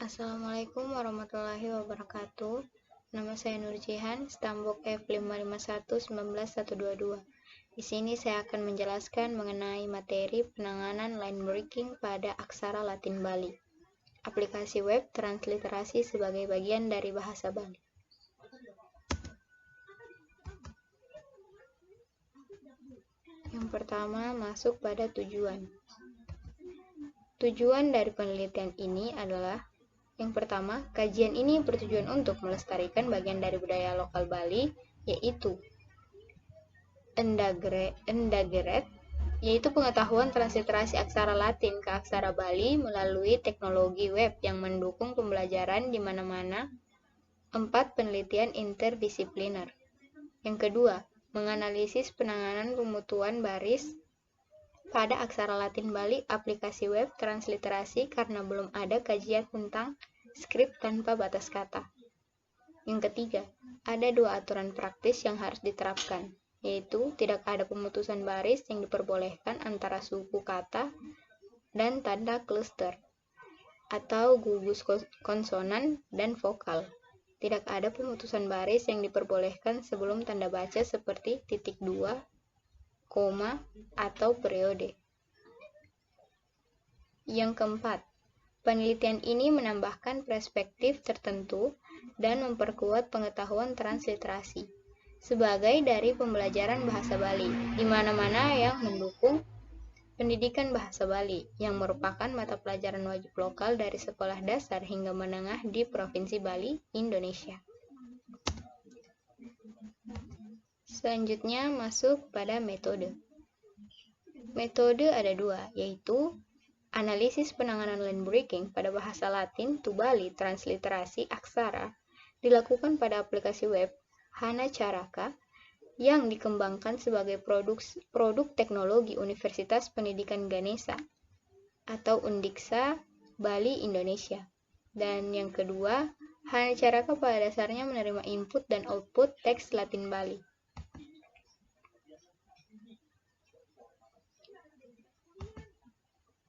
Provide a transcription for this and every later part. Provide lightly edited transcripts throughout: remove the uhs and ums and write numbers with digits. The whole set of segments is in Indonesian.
Assalamualaikum warahmatullahi wabarakatuh. Nama saya Nur Jihan, Stambok F5519122. Di sini saya akan menjelaskan mengenai materi penanganan line breaking pada aksara Latin Bali. Aplikasi web transliterasi sebagai bagian dari bahasa Bali. Yang pertama, masuk pada tujuan. Tujuan dari penelitian ini adalah: yang pertama, kajian ini bertujuan untuk melestarikan bagian dari budaya lokal Bali, yaitu Endageret, yaitu pengetahuan transliterasi aksara Latin ke aksara Bali melalui teknologi web yang mendukung pembelajaran di mana-mana. 4. Penelitian interdisipliner. Yang kedua, menganalisis penanganan pemutuan baris pada aksara Latin Bali aplikasi web transliterasi karena belum ada kajian tentang skrip tanpa batas kata. Yang ketiga, ada 2 aturan praktis yang harus diterapkan, yaitu tidak ada pemutusan baris yang diperbolehkan antara suku kata dan tanda kluster, atau gugus konsonan dan vokal. Tidak ada pemutusan baris yang diperbolehkan sebelum tanda baca seperti titik 2, koma, atau periode. Yang keempat, penelitian ini menambahkan perspektif tertentu dan memperkuat pengetahuan transliterasi sebagai dari pembelajaran bahasa Bali di mana-mana yang mendukung pendidikan bahasa Bali yang merupakan mata pelajaran wajib lokal dari sekolah dasar hingga menengah di Provinsi Bali, Indonesia. Selanjutnya masuk pada metode. Metode ada 2, yaitu analisis penanganan line breaking pada bahasa Latin to Bali transliterasi aksara dilakukan pada aplikasi web Hanacaraka yang dikembangkan sebagai produk teknologi Universitas Pendidikan Ganesha atau Undiksa Bali, Indonesia. Dan yang kedua, Hanacaraka pada dasarnya menerima input dan output teks Latin Bali.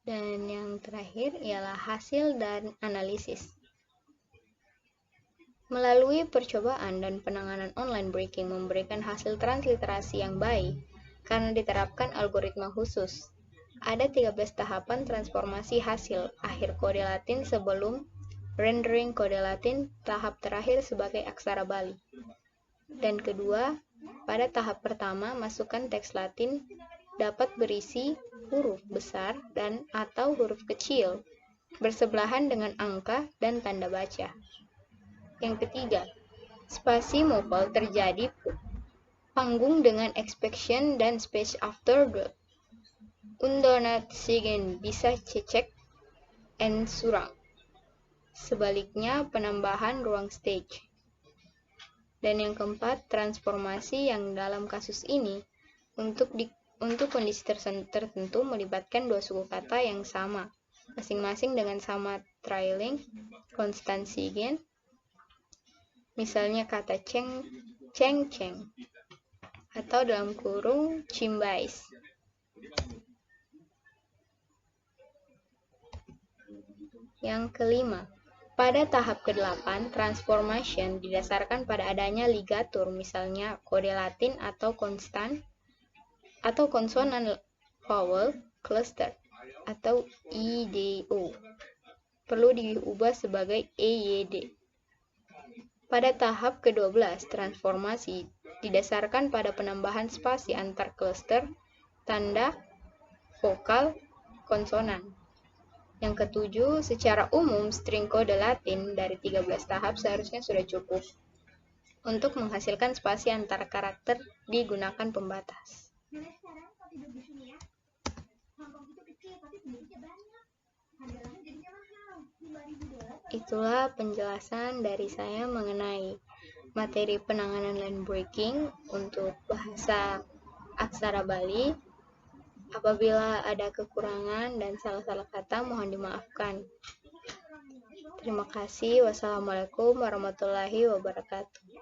Dan yang terakhir ialah hasil dan analisis. Melalui percobaan dan penanganan online breaking memberikan hasil transliterasi yang baik karena diterapkan algoritma khusus. Ada 13 tahapan transformasi hasil akhir kode Latin sebelum rendering kode Latin tahap terakhir sebagai aksara Bali. Dan kedua, pada tahap pertama masukkan teks Latin dapat berisi huruf besar dan atau huruf kecil bersebelahan dengan angka dan tanda baca. Yang ketiga, spasi movable terjadi panggung dengan expansion dan space after the undonatsigin bisa cecek and surang. Sebaliknya, penambahan ruang stage. Dan yang keempat, transformasi yang dalam kasus ini untuk kondisi tertentu melibatkan 2 suku kata yang sama, masing-masing dengan sama trailing konstan sigen, misalnya kata ceng, atau dalam kurung cimbais. Yang kelima, pada tahap ke-8, transformation didasarkan pada adanya ligatur, misalnya kode Latin atau konsonan vowel cluster atau IDO perlu diubah sebagai EYD. Pada tahap ke-12, transformasi didasarkan pada penambahan spasi antar cluster, tanda, vokal, konsonan. Yang ketujuh, secara umum string kode Latin dari 13 tahap seharusnya sudah cukup untuk menghasilkan spasi antar karakter digunakan pembatas. Itulah penjelasan dari saya mengenai materi penanganan line breaking untuk bahasa aksara Bali. Apabila ada kekurangan dan salah-salah kata, mohon dimaafkan. Terima kasih. Wassalamualaikum warahmatullahi wabarakatuh.